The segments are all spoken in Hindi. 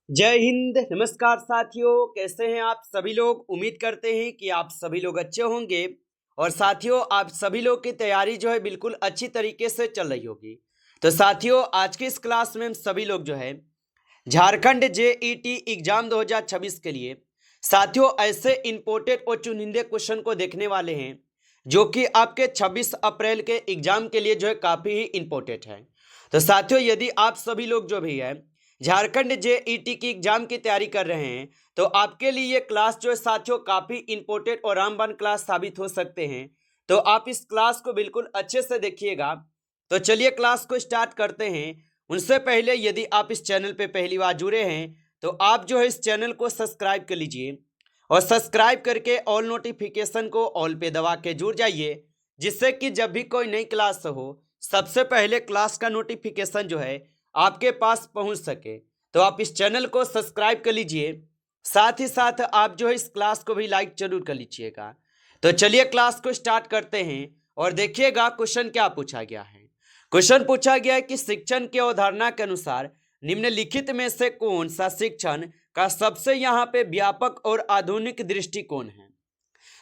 जय हिंद। नमस्कार साथियों, कैसे हैं आप सभी लोग। उम्मीद करते हैं कि आप सभी लोग अच्छे होंगे और साथियों आप सभी लोग की तैयारी जो है बिल्कुल अच्छी तरीके से चल रही होगी। तो साथियों आज की इस क्लास में हम सभी लोग जो है झारखंड जेईटी एग्जाम 2026 के लिए साथियों ऐसे इंपोर्टेंट और चुनिंदे क्वेश्चन को देखने वाले हैं जो कि आपके 26 अप्रैल के एग्जाम के लिए जो है काफ़ी ही इंपॉर्टेंट है। तो साथियों यदि आप सभी लोग जो भी है झारखंड जेईटी की एग्जाम की तैयारी कर रहे हैं तो आपके लिए ये क्लास जो है साथियों काफ़ी इंपॉर्टेंट और रामबाण क्लास साबित हो सकते हैं। तो आप इस क्लास को बिल्कुल अच्छे से देखिएगा। तो चलिए क्लास को स्टार्ट करते हैं। उनसे पहले यदि आप इस चैनल पे पहली बार जुड़े हैं तो आप जो है इस चैनल को सब्सक्राइब कर लीजिए और सब्सक्राइब करके ऑल नोटिफिकेशन को ऑल पे दबा के जुड़ जाइए, जिससे कि जब भी कोई नई क्लास हो सबसे पहले क्लास का नोटिफिकेशन जो है आपके पास पहुंच सके। तो आप इस चैनल को सब्सक्राइब कर लीजिए, साथ ही साथ आप जो है इस क्लास को भी लाइक जरूर कर लीजिएगा। तो चलिए क्लास को स्टार्ट करते हैं और देखिएगा क्वेश्चन क्या पूछा गया है। क्वेश्चन पूछा गया है कि शिक्षण की अवधारणा के अनुसार निम्नलिखित में से कौन सा शिक्षण का सबसे यहाँ पे व्यापक और आधुनिक दृष्टिकोण है।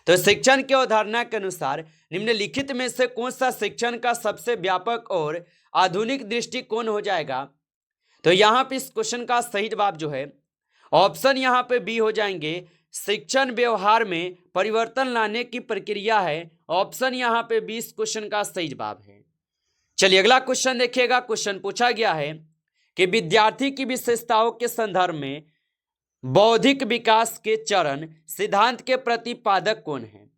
तो शिक्षण की अवधारणा के अनुसार निम्नलिखित में से कौन सा शिक्षण का सबसे व्यापक और आधुनिक दृष्टिकोण हो जाएगा। तो यहाँ पे इस क्वेश्चन का सही जवाब जो है ऑप्शन यहाँ पे बी हो जाएंगे। शिक्षण व्यवहार में परिवर्तन लाने की प्रक्रिया है। ऑप्शन यहाँ पे बी इस क्वेश्चन का सही जवाब है। चलिए अगला क्वेश्चन देखिएगा। क्वेश्चन पूछा गया है कि विद्यार्थी की विशेषताओं के संदर्भ में बौद्धिक विकास के चरण सिद्धांत के प्रतिपादक कौन है।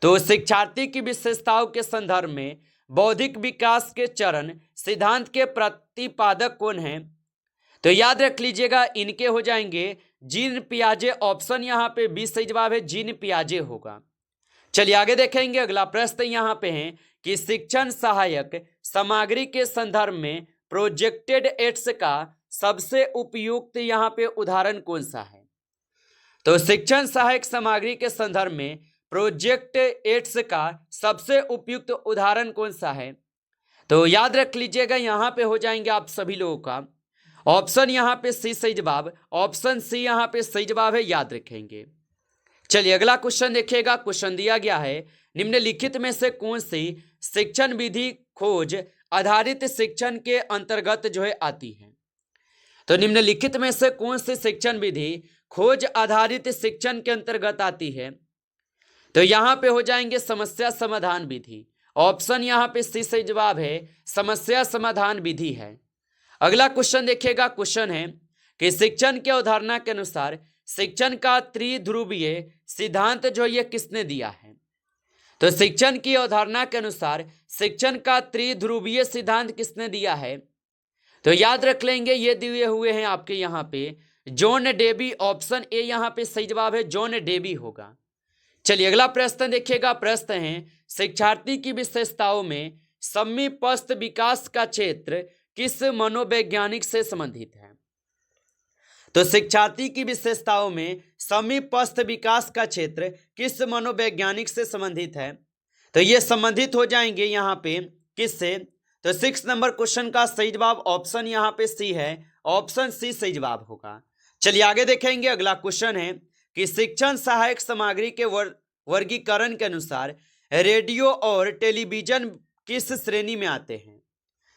तो शिक्षार्थी की विशेषताओं के संदर्भ में बौद्धिक विकास के चरण सिद्धांत के प्रतिपादक कौन है। तो याद रख लीजिएगा इनके हो जाएंगे जीन पियाजे। ऑप्शन यहाँ पे बी सही जवाब है, जीन पियाजे होगा। चलिए आगे देखेंगे। अगला प्रश्न यहाँ पे है कि शिक्षण सहायक सामग्री के संदर्भ में प्रोजेक्टेड एड्स का सबसे उपयुक्त यहाँ पे उदाहरण कौन सा है। तो शिक्षण सहायक सामग्री के संदर्भ में प्रोजेक्ट एड्स का सबसे उपयुक्त उदाहरण कौन सा है। तो याद रख लीजिएगा यहाँ पे हो जाएंगे आप सभी लोगों का ऑप्शन यहाँ पे सी सही जवाब। ऑप्शन सी यहाँ पे सही जवाब है, याद रखेंगे। चलिए अगला क्वेश्चन देखिएगा। क्वेश्चन दिया गया है निम्नलिखित में से कौन सी शिक्षण विधि खोज आधारित शिक्षण के अंतर्गत जो है आती है। तो निम्नलिखित में से कौन सी शिक्षण विधि खोज आधारित शिक्षण के अंतर्गत आती है। तो यहाँ पे हो जाएंगे समस्या समाधान विधि। ऑप्शन यहाँ पे सी सही जवाब है, समस्या समाधान विधि है। अगला क्वेश्चन देखिएगा। क्वेश्चन है कि शिक्षण की अवधारणा के अनुसार शिक्षण का त्रिध्रुवीय सिद्धांत जो ये किसने दिया है। तो शिक्षण की अवधारणा के अनुसार शिक्षण का त्रिध्रुवीय सिद्धांत किसने दिया है। तो याद रख लेंगे ये दिए हुए हैं आपके यहाँ पे जॉन डेबी। ऑप्शन ए यहाँ पे सही जवाब है, जॉन डेबी होगा। चलिए अगला प्रश्न देखिएगा। प्रश्न है शिक्षार्थी की विशेषताओं में समीपस्थ विकास का क्षेत्र किस मनोवैज्ञानिक से संबंधित है। तो शिक्षार्थी की विशेषताओं में समीपस्थ विकास का क्षेत्र किस मनोवैज्ञानिक से संबंधित है। तो ये संबंधित हो जाएंगे यहाँ पे किससे। तो 6 नंबर क्वेश्चन का सही जवाब ऑप्शन यहाँ पे सी है, ऑप्शन सी सही जवाब होगा। चलिए आगे देखेंगे। अगला क्वेश्चन है कि शिक्षण सहायक सामग्री के वर्गीकरण के अनुसार रेडियो और टेलीविजन किस श्रेणी में आते हैं।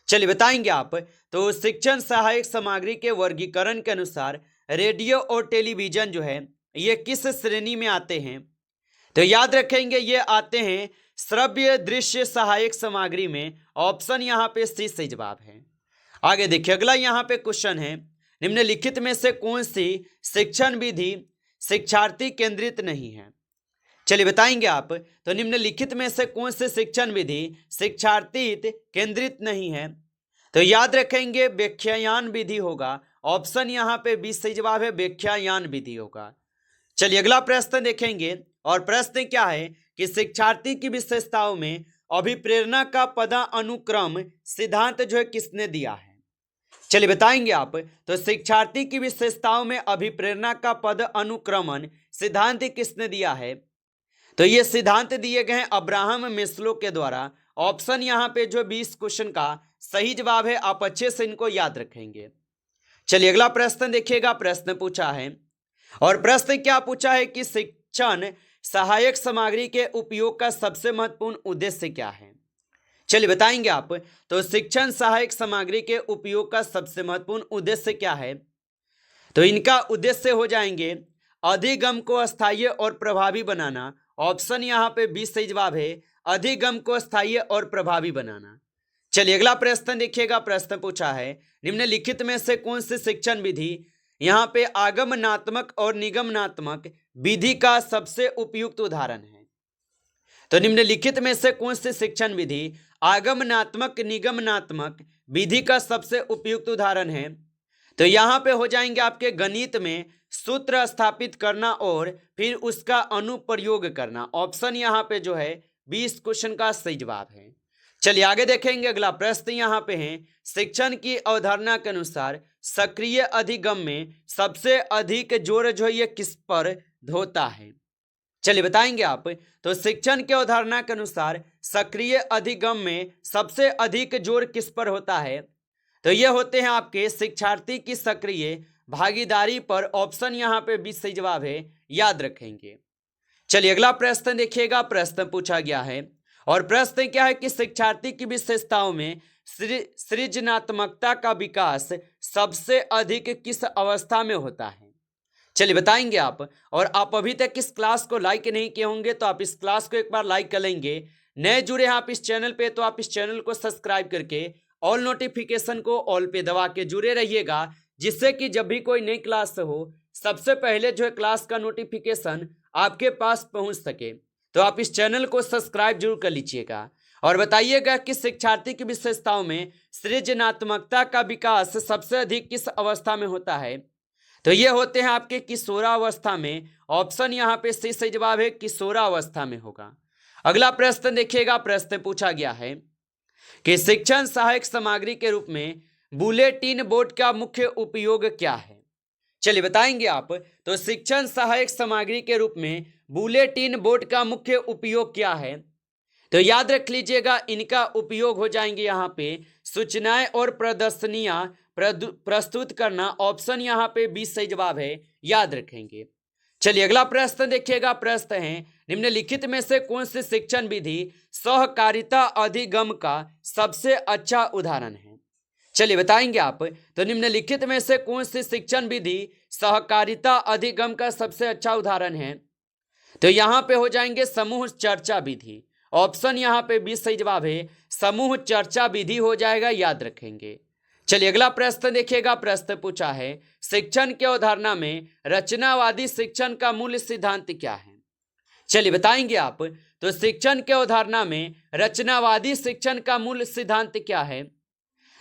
चलिए बताएंगे आप। तो शिक्षण सहायक सामग्री के वर्गीकरण के अनुसार रेडियो और टेलीविजन जो है ये किस श्रेणी में आते हैं। तो याद रखेंगे ये आते हैं श्रव्य दृश्य सहायक सामग्री में। ऑप्शन यहाँ पे सी सही जवाब है। आगे देखिए अगला यहाँ पे क्वेश्चन है निम्नलिखित में से कौन सी शिक्षण विधि शिक्षार्थी केंद्रित नहीं है। चलिए बताएंगे आप। तो निम्नलिखित में से कौन सी शिक्षण विधि शिक्षार्थी केंद्रित नहीं है। तो याद रखेंगे व्याख्यान विधि होगा। ऑप्शन यहाँ पे बी सही जवाब है, व्याख्यान विधि होगा। चलिए अगला प्रश्न देखेंगे और प्रश्न क्या है कि शिक्षार्थी की विशेषताओं में अभिप्रेरणा का पदानुक्रम सिद्धांत जो है किसने दिया है। चलिए बताएंगे आप। तो शिक्षार्थी की विशेषताओं में अभिप्रेरणा का पद अनुक्रमण सिद्धांत किसने दिया है। तो ये सिद्धांत दिए गए हैं अब्राहम मेस्लो के द्वारा। ऑप्शन यहाँ पे जो 20 क्वेश्चन का सही जवाब है, आप अच्छे से इनको याद रखेंगे। चलिए अगला प्रश्न देखिएगा, प्रश्न पूछा है और प्रश्न क्या पूछा है कि शिक्षण सहायक सामग्री के उपयोग का सबसे महत्वपूर्ण उद्देश्य क्या है। चलिए बताएंगे आप। तो शिक्षण सहायक सामग्री के उपयोग का सबसे महत्वपूर्ण उद्देश्य क्या है। तो इनका उद्देश्य हो जाएंगे अधिगम को अस्थायी और प्रभावी बनाना। ऑप्शन यहाँ पे 20 सही जवाब है, अधिगम को अस्थायी और प्रभावी बनाना। चलिए अगला प्रश्न देखिएगा, प्रश्न पूछा है निम्नलिखित में से कौन सी शिक्षण विधि यहाँ पे आगमनात्मक और निगमनात्मक विधि का सबसे उपयुक्त उदाहरण है। तो निम्नलिखित में से कौन सी शिक्षण विधि आगमनात्मक निगमनात्मक विधि का सबसे उपयुक्त उदाहरण है। तो यहाँ पे हो जाएंगे आपके गणित में सूत्र स्थापित करना और फिर उसका अनुप्रयोग करना। ऑप्शन यहाँ पे जो है 20 क्वेश्चन का सही जवाब है। चलिए आगे देखेंगे, अगला प्रश्न यहाँ पे है शिक्षण की अवधारणा के अनुसार सक्रिय अधिगम में सबसे अधिक जोर जो ये किस पर होता है। चलिए बताएंगे आप। तो शिक्षण की अवधारणा के अनुसार सक्रिय अधिगम में सबसे अधिक जोर किस पर होता है। तो ये होते हैं आपके शिक्षार्थी की सक्रिय भागीदारी पर। ऑप्शन यहाँ पे 20 सही जवाब है, याद रखेंगे। चलिए अगला प्रश्न देखिएगा, प्रश्न पूछा गया है और प्रश्न क्या है कि शिक्षार्थी की विशेषताओं में सृजनात्मकता का विकास सबसे अधिक किस अवस्था में होता है। चलिए बताएंगे आप। और आप अभी तक इस क्लास को लाइक नहीं किए होंगे तो आप इस क्लास को एक बार लाइक कर लेंगे। नए जुड़े हैं आप इस चैनल पे तो आप इस चैनल को सब्सक्राइब करके ऑल नोटिफिकेशन को ऑल पे दबा के जुड़े रहिएगा, जिससे कि जब भी कोई नई क्लास हो सबसे पहले जो है क्लास का नोटिफिकेशन आपके पास पहुंच सके। तो आप इस चैनल को सब्सक्राइब जरूर कर लीजिएगा और बताइएगा कि शिक्षार्थी की विशेषताओं में सृजनात्मकता का विकास सबसे अधिक किस अवस्था में होता है। तो ये होते हैं आपके किशोरावस्था में। ऑप्शन यहाँ पे सही जवाब है, किशोरावस्था में होगा। अगला प्रश्न देखिएगा, प्रश्न पूछा गया है कि शिक्षण सहायक सामग्री के रूप में बुलेटिन बोर्ड का मुख्य उपयोग क्या है। चलिए बताएंगे आप। तो शिक्षण सहायक सामग्री के रूप में बुलेटिन बोर्ड का मुख्य उपयोग क्या है। तो याद रख लीजिएगा, इनका उपयोग हो जाएंगे यहाँ पे सूचनाएं और प्रदर्शनियां प्रस्तुत करना। ऑप्शन यहाँ पे 20 सही जवाब है, याद रखेंगे। चलिए अगला प्रश्न देखिएगा, प्रश्न है निम्नलिखित में से कौन सी शिक्षण विधि सहकारिता अधिगम का सबसे अच्छा उदाहरण है। चलिए बताएंगे आप। तो निम्नलिखित में से कौन सी शिक्षण विधि सहकारिता अधिगम का सबसे अच्छा उदाहरण है। तो यहाँ पे हो जाएंगे समूह चर्चा विधि। ऑप्शन यहाँ पे 20 सही जवाब है, समूह चर्चा विधि हो जाएगा, याद रखेंगे। चलिए अगला प्रश्न देखिएगा, प्रश्न पूछा है शिक्षण की अवधारणा में रचनावादी शिक्षण का मूल सिद्धांत क्या है। चलिए बताएंगे आप। तो शिक्षण की अवधारणा में रचनावादी शिक्षण का मूल सिद्धांत क्या है।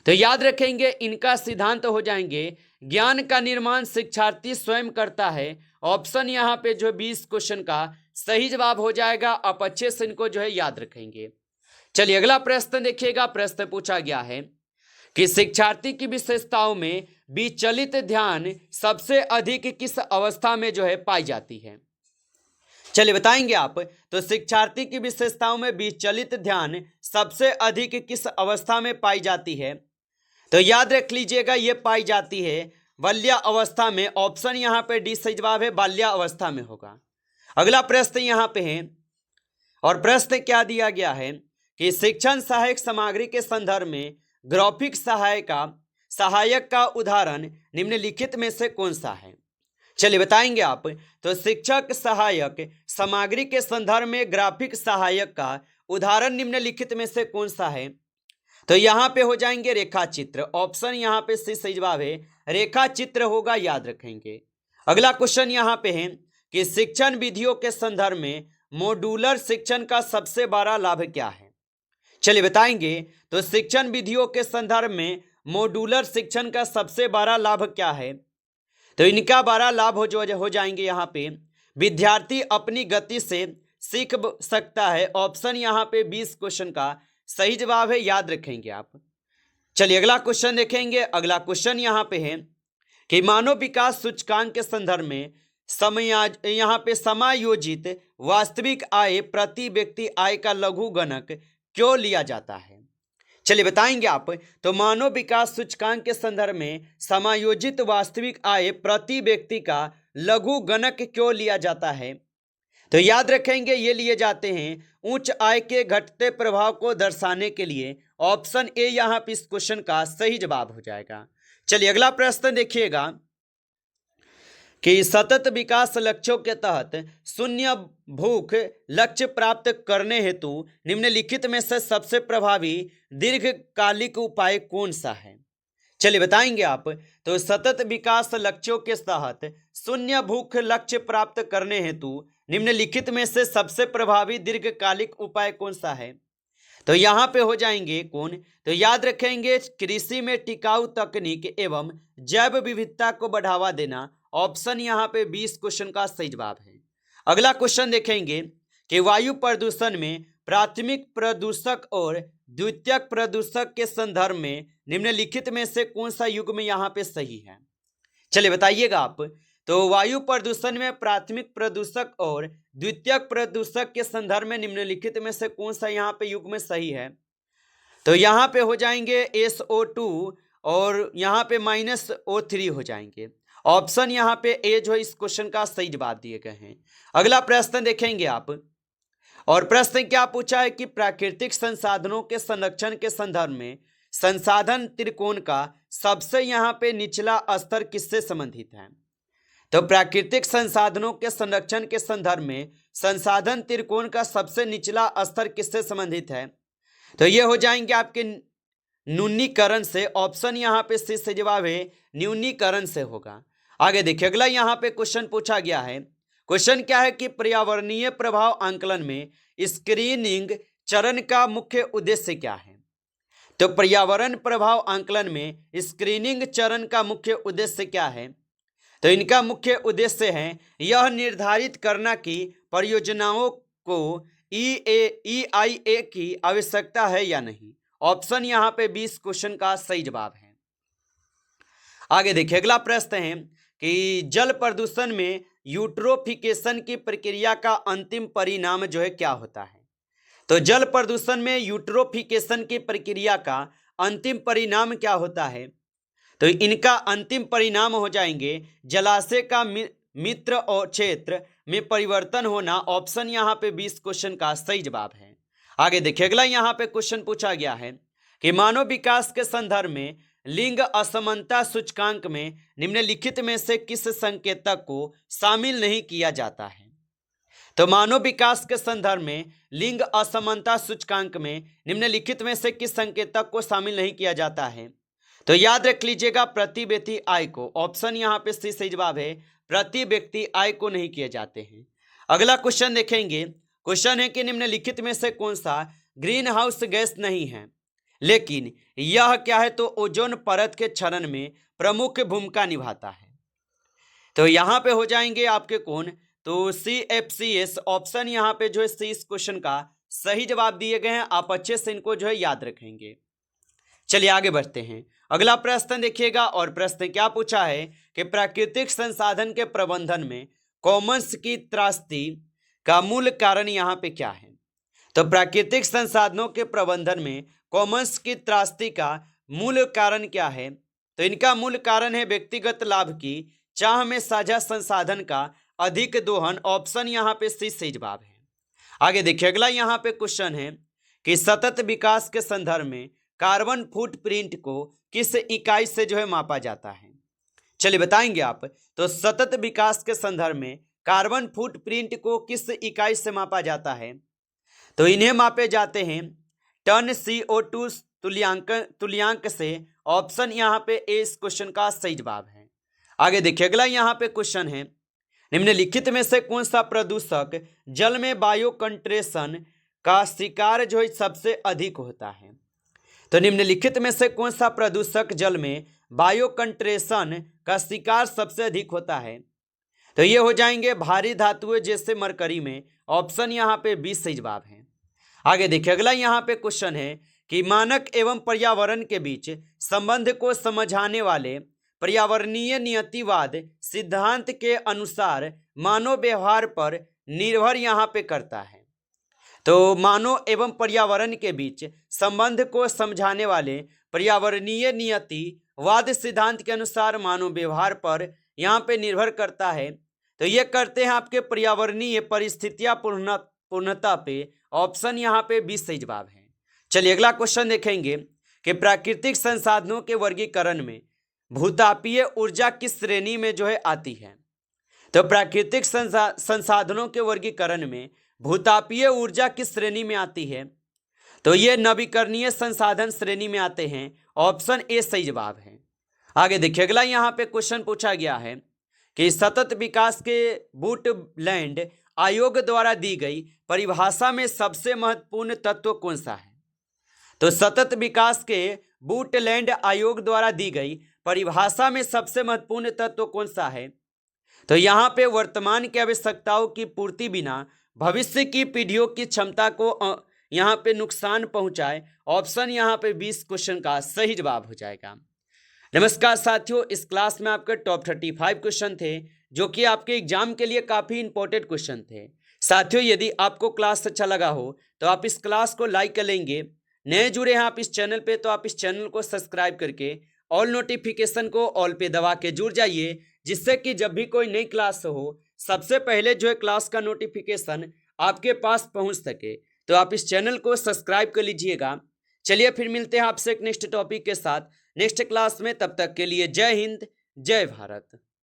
तो याद रखेंगे, इनका सिद्धांत हो जाएंगे ज्ञान का निर्माण शिक्षार्थी स्वयं करता है। ऑप्शन यहाँ पे जो 20 क्वेश्चन का सही जवाब हो जाएगा। आप अच्छे से इनको जो है याद रखेंगे। चलिए अगला प्रश्न देखिएगा, प्रश्न पूछा गया है कि शिक्षार्थी की विशेषताओं में विचलित ध्यान सबसे अधिक किस अवस्था में जो है पाई जाती है। चलिए बताएंगे आप। तो शिक्षार्थी की विशेषताओं में विचलित ध्यान सबसे अधिक किस अवस्था में पाई जाती है। तो याद रख लीजिएगा, ये पाई जाती है बाल्या अवस्था में। ऑप्शन यहाँ पे डी सही जवाब है, बाल्या अवस्था में होगा। अगला प्रश्न यहाँ पे है और प्रश्न क्या दिया गया है कि शिक्षण सहायक सामग्री के संदर्भ में ग्राफिक सहायक का उदाहरण निम्नलिखित में से कौन सा है। चलिए बताएंगे आप। तो शिक्षक सहायक सामग्री के संदर्भ में ग्राफिक सहायक का उदाहरण निम्नलिखित में से कौन सा है। तो यहाँ पे हो जाएंगे रेखा चित्र। ऑप्शन यहाँ पे सही जवाब है, रेखा चित्र होगा, याद रखेंगे। अगला क्वेश्चन यहाँ पे है कि शिक्षण विधियों के संदर्भ में मॉड्यूलर शिक्षण का सबसे बड़ा लाभ क्या है। चलिए बताएंगे। तो शिक्षण विधियों के संदर्भ में मॉड्यूलर शिक्षण का सबसे बड़ा लाभ क्या है। तो इनका बड़ा लाभ हो जाएंगे यहाँ पे विद्यार्थी अपनी गति से सीख सकता है। ऑप्शन यहाँ पे 20 क्वेश्चन का सही जवाब है, याद रखेंगे आप। चलिए अगला क्वेश्चन देखेंगे। अगला क्वेश्चन यहाँ पे है कि मानव विकास सूचकांक के संदर्भ में यहाँ पे समायोजित वास्तविक आय प्रति व्यक्ति आय का लघुगणक क्यों लिया जाता है। चलिए बताएंगे आप। तो मानव विकास सूचकांक के संदर्भ में समायोजित वास्तविक आय प्रति व्यक्ति का लघु गणक क्यों लिया जाता है? तो याद रखेंगे ये लिए जाते हैं उच्च आय के घटते प्रभाव को दर्शाने के लिए। ऑप्शन ए यहाँ पे इस क्वेश्चन का सही जवाब हो जाएगा। चलिए अगला प्रश्न देखिएगा कि सतत विकास लक्ष्यों के तहत शून्य भूख लक्ष्य प्राप्त करने हेतु निम्नलिखित में से सबसे प्रभावी दीर्घकालिक उपाय कौन सा है? चलिए बताएंगे आप। तो सतत विकास लक्ष्यों के तहत शून्य भूख लक्ष्य प्राप्त करने हेतु निम्नलिखित में से सबसे प्रभावी दीर्घकालिक उपाय कौन सा है? तो यहाँ पे हो जाएंगे कौन? तो याद रखेंगे कृषि में टिकाऊ तकनीक एवं जैव विविधता को बढ़ावा देना। ऑप्शन यहाँ पे 20 क्वेश्चन का सही जवाब है। अगला क्वेश्चन देखेंगे कि वायु प्रदूषण में प्राथमिक प्रदूषक और द्वितीयक प्रदूषक के संदर्भ में निम्नलिखित में से कौन सा युग्म यहाँ पे सही है? चलिए बताइएगा आप। तो वायु प्रदूषण में प्राथमिक प्रदूषक और द्वितीयक प्रदूषक के संदर्भ में निम्नलिखित में से कौन सा यहाँ पे युग्म सही है? तो यहाँ पे हो जाएंगे SO2 और यहाँ पे -O3 हो जाएंगे। ऑप्शन यहाँ पे ए जो इस क्वेश्चन का सही जवाब दिए गए हैं। अगला प्रश्न देखेंगे आप। और प्रश्न क्या पूछा है कि प्राकृतिक संसाधनों के संरक्षण के संदर्भ में संसाधन त्रिकोण का सबसे यहाँ पे निचला स्तर किससे संबंधित है? तो प्राकृतिक संसाधनों के संरक्षण के संदर्भ में संसाधन त्रिकोण का सबसे निचला स्तर किससे संबंधित है? तो ये हो जाएंगे आपके न्यूनीकरण से। ऑप्शन यहाँ पे सही जवाब है न्यूनीकरण से होगा। आगे देखिए अगला यहाँ पे क्वेश्चन पूछा गया है। क्वेश्चन क्या है कि पर्यावरणीय प्रभाव आंकलन में स्क्रीनिंग चरण का मुख्य उद्देश्य क्या है? तो पर्यावरण प्रभाव आंकलन में स्क्रीनिंग चरण का मुख्य उद्देश्य क्या है? तो इनका मुख्य उद्देश्य है यह निर्धारित करना कि परियोजनाओं को EIA की आवश्यकता है या नहीं। ऑप्शन यहाँ पे 20 क्वेश्चन का सही जवाब है। आगे देखिए अगला प्रश्न है कि जल प्रदूषण में यूट्रोफिकेशन की प्रक्रिया का अंतिम परिणाम जो है क्या होता है? तो जल प्रदूषण में यूट्रोफिकेशन की प्रक्रिया का अंतिम परिणाम क्या होता है? तो इनका अंतिम परिणाम हो जाएंगे जलाशय का मित्र और क्षेत्र में परिवर्तन होना। ऑप्शन यहाँ पे 20 क्वेश्चन का सही जवाब है। आगे देखिए अगला यहाँ पे क्वेश्चन पूछा गया है कि मानव विकास के संदर्भ में लिंग असमानता सूचकांक में निम्नलिखित में से किस संकेतक को शामिल नहीं किया जाता है? तो मानव विकास के संदर्भ में लिंग असमानता सूचकांक में निम्नलिखित में से किस संकेतक को शामिल नहीं किया जाता है? तो याद रख लीजिएगा प्रति व्यक्ति आय को। ऑप्शन यहाँ पे सही जवाब है प्रति व्यक्ति आय को नहीं किए जाते हैं। अगला क्वेश्चन देखेंगे। क्वेश्चन है कि निम्नलिखित में से कौन सा ग्रीन हाउस गैस नहीं है लेकिन यह क्या है? तो ओजोन परत के क्षरण में प्रमुख भूमिका निभाता है। तो यहाँ पे हो जाएंगे आपके कौन? तो CFCS। ऑप्शन यहाँ पे जो है इस क्वेश्चन का सही जवाब दिए गए हैं। आप अच्छे से इनको जो है याद रखेंगे। चलिए आगे बढ़ते हैं। अगला प्रश्न देखिएगा। और प्रश्न क्या पूछा है कि प्राकृतिक संसाधन के प्रबंधन में कॉमन्स की त्रासदी का मूल कारण यहाँ पे क्या है? तो प्राकृतिक संसाधनों के प्रबंधन में कॉमन्स की त्रासदी का मूल कारण क्या है? तो इनका मूल कारण है व्यक्तिगत लाभ की चाह में साझा संसाधन का अधिक दोहन। ऑप्शन यहाँ पे सही जवाब है। आगे देखिए अगला यहाँ पे क्वेश्चन है कि सतत विकास के संदर्भ में कार्बन फुटप्रिंट को किस इकाई से जो है मापा जाता है? चलिए बताएंगे आप। तो सतत विकास के संदर्भ में कार्बन फुटप्रिंट को किस इकाई से मापा जाता है? तो इन्हें मापे जाते हैं टन CO2 तुल्यांक से। ऑप्शन यहाँ पे ए इस क्वेश्चन का सही जवाब है। आगे देखिए अगला यहाँ पे क्वेश्चन है निम्नलिखित में से कौन सा प्रदूषक जल में बायोकंट्रेशन का शिकार जो है सबसे अधिक होता है? तो निम्नलिखित में से कौन सा प्रदूषक जल में बायोकंट्रेशन का शिकार सबसे अधिक होता है? तो ये हो जाएंगे भारी धातुएं जैसे मरकरी में। ऑप्शन यहाँ पे 20 सही जवाब है। आगे देखिए अगला यहाँ पे क्वेश्चन है कि मानक एवं पर्यावरण के बीच संबंध को समझाने वाले पर्यावरणीय नियतिवाद सिद्धांत के अनुसार मानव व्यवहार पर निर्भर यहाँ पे करता है। तो मानव एवं पर्यावरण के बीच संबंध को समझाने वाले पर्यावरणीय नियतिवाद सिद्धांत के अनुसार मानव व्यवहार पर यहाँ पे निर्भर करता है। तो ये करते हैं आपके पर्यावरणीय परिस्थितियां पूर्णता पे। ऑप्शन यहाँ पे 20 सही जवाब है। चलिए अगला क्वेश्चन देखेंगे कि प्राकृतिक संसाधनों के वर्गीकरण में भूतापीय ऊर्जा किस श्रेणी में जो है आती है। तो प्राकृतिक संसाधनों के वर्गीकरण में भूतापीय ऊर्जा किस श्रेणी में आती है। तो ये नवीकरणीय संसाधन श्रेणी में आते हैं। ऑप्शन ए सही जवाब है। आगे देखिए अगला यहाँ पे क्वेश्चन पूछा गया है कि सतत विकास के वुडलैंड आयोग द्वारा दी गई परिभाषा में सबसे महत्वपूर्ण तत्व कौन सा है। तो सतत विकास के वुडलैंड आयोग द्वारा दी गई परिभाषा में सबसे महत्वपूर्ण तत्व कौन सा है। तो यहाँ पे वर्तमान की आवश्यकताओं की पूर्ति बिना भविष्य की पीढ़ियों की क्षमता को यहाँ पे नुकसान पहुंचाए। ऑप्शन यहाँ पे 20 क्वेश्चन का सही जवाब हो जाएगा। नमस्कार साथियों, इस क्लास में आपके टॉप 35 क्वेश्चन थे जो कि आपके एग्जाम के लिए काफ़ी इंपॉर्टेंट क्वेश्चन थे। साथियों यदि आपको क्लास अच्छा लगा हो तो आप इस क्लास को लाइक कर लेंगे। नए जुड़े हैं आप इस चैनल पे तो आप इस चैनल को सब्सक्राइब करके ऑल नोटिफिकेशन को ऑल पे दबा के जुड़ जाइए, जिससे कि जब भी कोई नई क्लास हो सबसे पहले जो है क्लास का नोटिफिकेशन आपके पास पहुंच सके। तो आप इस चैनल को सब्सक्राइब कर लीजिएगा। चलिए फिर मिलते हैं आपसे एक नेक्स्ट टॉपिक के साथ नेक्स्ट क्लास में। तब तक के लिए जय हिंद, जय भारत।